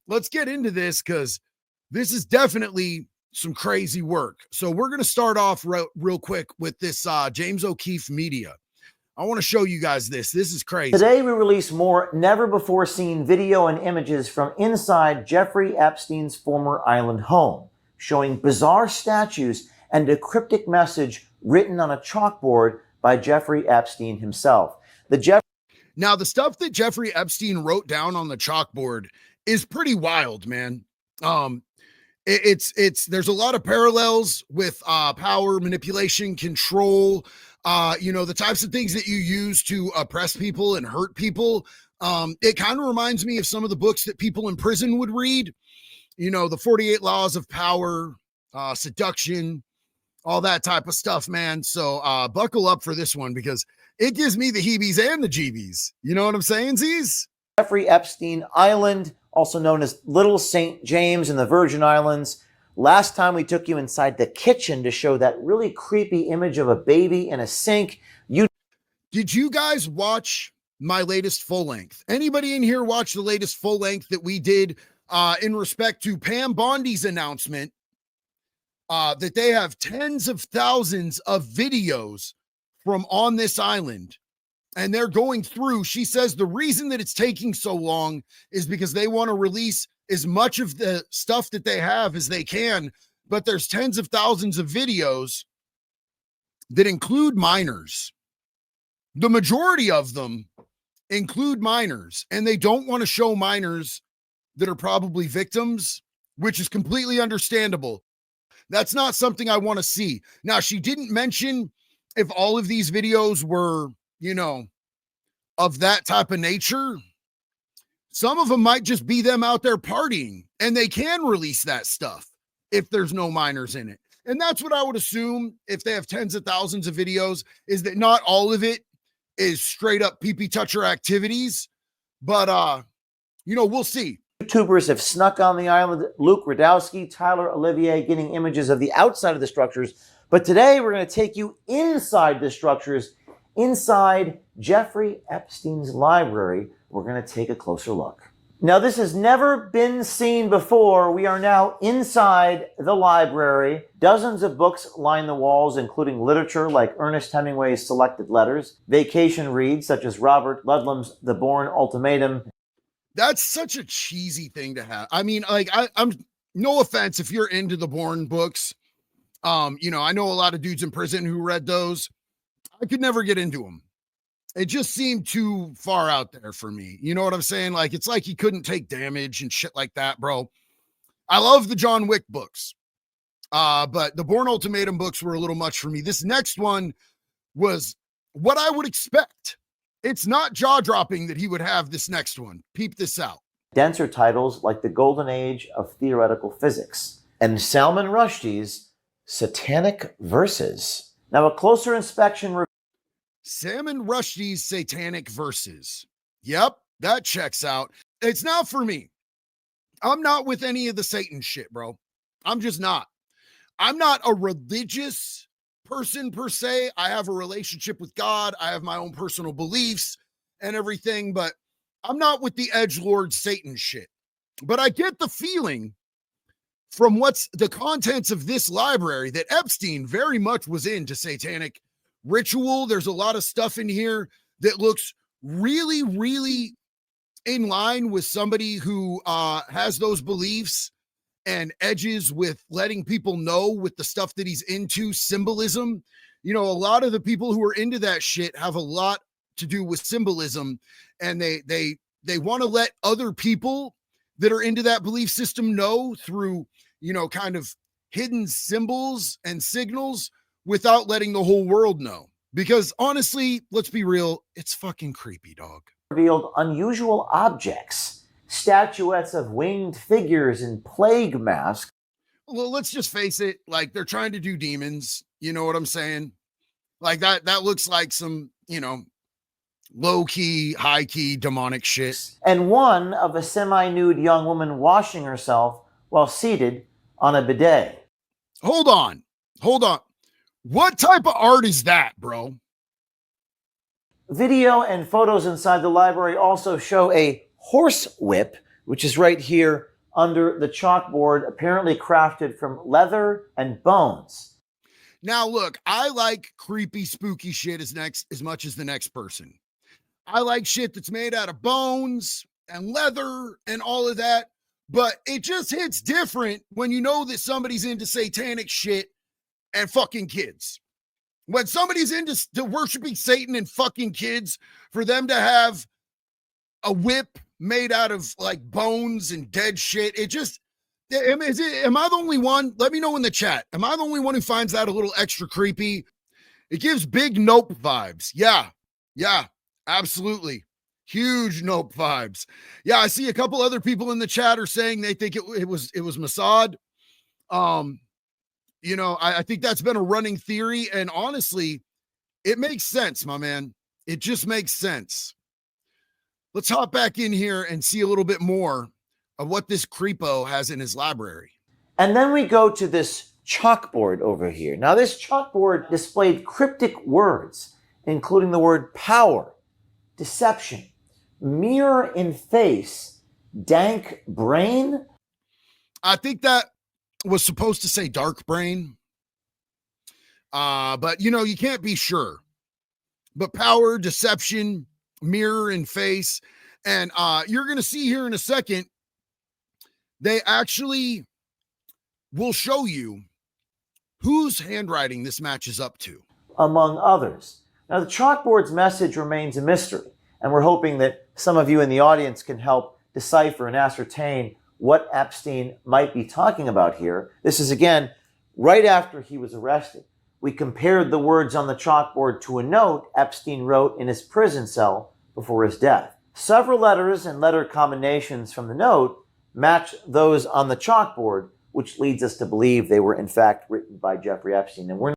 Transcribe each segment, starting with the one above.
let's get into this because this is definitely some crazy work. So we're going to start off real quick with this James O'Keefe Media. I want to show you guys this. This is crazy. Today we release more never-before-seen video and images from inside Jeffrey Epstein's former island home, showing bizarre statues and a cryptic message written on a chalkboard by Jeffrey Epstein himself. Now, the stuff that Jeffrey Epstein wrote down on the chalkboard is pretty wild, man. There's a lot of parallels with power, manipulation, control, the types of things that you use to oppress people and hurt people. It kind of reminds me of some of the books that people in prison would read, the 48 Laws of Power, seduction, all that type of stuff, man. So buckle up for this one because it gives me the heebies and the jeebies. You know what I'm saying, Z's? Jeffrey Epstein Island, also known as Little St. James in the Virgin Islands. Last time we took you inside the kitchen to show that really creepy image of a baby in a sink. Did you guys watch my latest full length? Anybody in here watch the latest full length that we did in respect to Pam Bondi's announcement that they have tens of thousands of videos from on this island, and they're going through. She says the reason that it's taking so long is because they want to release as much of the stuff that they have as they can, but there's tens of thousands of videos that include minors. The majority of them include minors, and they don't want to show minors that are probably victims, which is completely understandable. That's not something I want to see. Now, she didn't mention if all of these videos were, of that type of nature. Some of them might just be them out there partying, and they can release that stuff if there's no minors in it. And that's what I would assume if they have tens of thousands of videos, is that not all of it is straight up pee-pee toucher activities. But, we'll see. YouTubers have snuck on the island. Luke Radowski, Tyler Olivier getting images of the outside of the structures. But today we're going to take you inside the structures, inside Jeffrey Epstein's library. We're going to take a closer look. Now, this has never been seen before. We are now inside the library. Dozens of books line the walls, including literature like Ernest Hemingway's Selected Letters, vacation reads such as Robert Ludlum's The Bourne Ultimatum. That's such a cheesy thing to have. I mean, I'm no offense if you're into the Bourne books. I know a lot of dudes in prison who read those. I could never get into them. It just seemed too far out there for me. You know what I'm saying? Like, it's like he couldn't take damage and shit like that, bro. I love the John Wick books. But the Bourne Ultimatum books were a little much for me. This next one was what I would expect. It's not jaw-dropping that he would have this next one. Peep this out. Denser titles like The Golden Age of Theoretical Physics and Salman Rushdie's Satanic Verses. Now, a closer inspection. Salman Rushdie's Satanic Verses. Yep, that checks out. It's not for me. I'm not with any of the Satan shit, bro. I'm just not. I'm not a religious person per se. I have a relationship with God. I have my own personal beliefs and everything, but I'm not with the edgelord Satan shit. But I get the feeling from what's the contents of this library that Epstein very much was into satanic ritual. There's a lot of stuff in here that looks really, really in line with somebody who has those beliefs and edges with letting people know with the stuff that he's into, symbolism. A lot of the people who are into that shit have a lot to do with symbolism, and they want to let other people that are into that belief system know through, kind of hidden symbols and signals without letting the whole world know. Because honestly, let's be real, it's fucking creepy, dog. Revealed unusual objects, statuettes of winged figures in plague masks. Well, let's just face it, like they're trying to do demons. You know what I'm saying? Like that looks like some, low-key, high-key demonic shit. And one of a semi-nude young woman washing herself while seated on a bidet. Hold on. What type of art is that, bro? Video and photos inside the library also show a horse whip, which is right here under the chalkboard, apparently crafted from leather and bones. Now, look, I like creepy, spooky shit as much as the next person. I like shit that's made out of bones and leather and all of that, but it just hits different when you know that somebody's into satanic shit and fucking kids. When somebody's into worshiping Satan and fucking kids, for them to have a whip made out of like bones and dead shit, it just, am I the only one? Let me know in the chat. Am I the only one who finds that a little extra creepy? It gives big Nope vibes. Yeah, absolutely. Huge Nope vibes. Yeah, I see a couple other people in the chat are saying they think it was Mossad. You know, I think that's been a running theory, and honestly, it makes sense, my man. It just makes sense. Let's hop back in here and see a little bit more of what this creepo has in his library. And then we go to this chalkboard over here. Now, this chalkboard displayed cryptic words, including the word power, deception, mirror in face, dank brain. I think that was supposed to say dark brain. But you know, you can't be sure. But power, deception, mirror in face. And you're going to see here in a second, they actually will show you whose handwriting this matches up to, among others. Now, the chalkboard's message remains a mystery, and we're hoping that some of you in the audience can help decipher and ascertain what Epstein might be talking about here. This is, again, right after he was arrested. We compared the words on the chalkboard to a note Epstein wrote in his prison cell before his death. Several letters and letter combinations from the note match those on the chalkboard, which leads us to believe they were in fact written by Jeffrey Epstein. And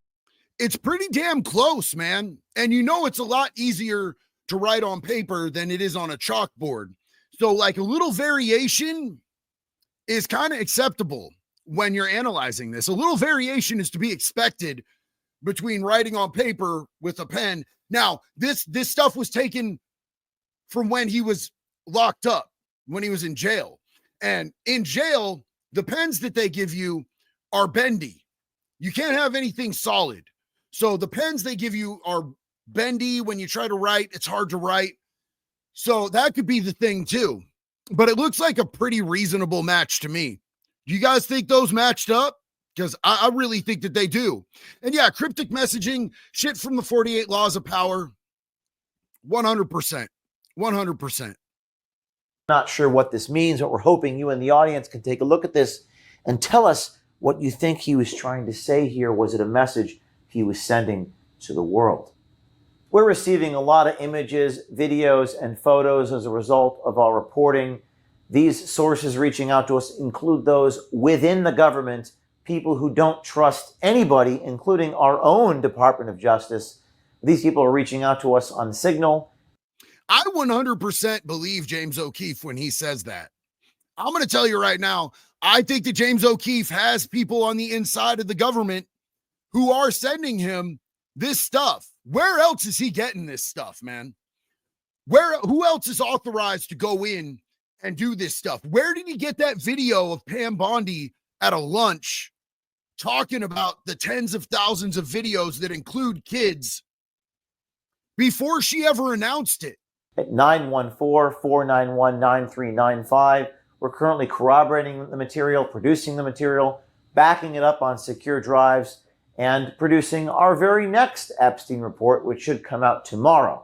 it's pretty damn close, man. And you know, it's a lot easier to write on paper than it is on a chalkboard. So like a little variation is kind of acceptable when you're analyzing this. A little variation is to be expected between writing on paper with a pen. Now, this stuff was taken from when he was locked up, when he was in jail. And in jail, the pens that they give you are bendy. You can't have anything solid. So the pens they give you are bendy. When you try to write, it's hard to write. So that could be the thing too. But it looks like a pretty reasonable match to me. Do you guys think those matched up? Because I really think that they do. And yeah, cryptic messaging, shit from the 48 Laws of Power, 100%. 100%. Not sure what this means, but we're hoping you in the audience can take a look at this and tell us what you think he was trying to say here. Was it a message he was sending to the world? We're receiving a lot of images, videos, and photos as a result of our reporting. These sources reaching out to us include those within the government, people who don't trust anybody, including our own Department of Justice. These people are reaching out to us on Signal. I 100% believe James O'Keefe when he says that. I'm going to tell you right now, I think that James O'Keefe has people on the inside of the government who are sending him this stuff. Where else is he getting this stuff, man? Who else is authorized to go in and do this stuff? Where did he get that video of Pam Bondi at a lunch talking about the tens of thousands of videos that include kids before she ever announced it? At 914-491-9395. We're currently corroborating the material, producing the material, backing it up on secure drives, and producing our very next Epstein report, which should come out tomorrow.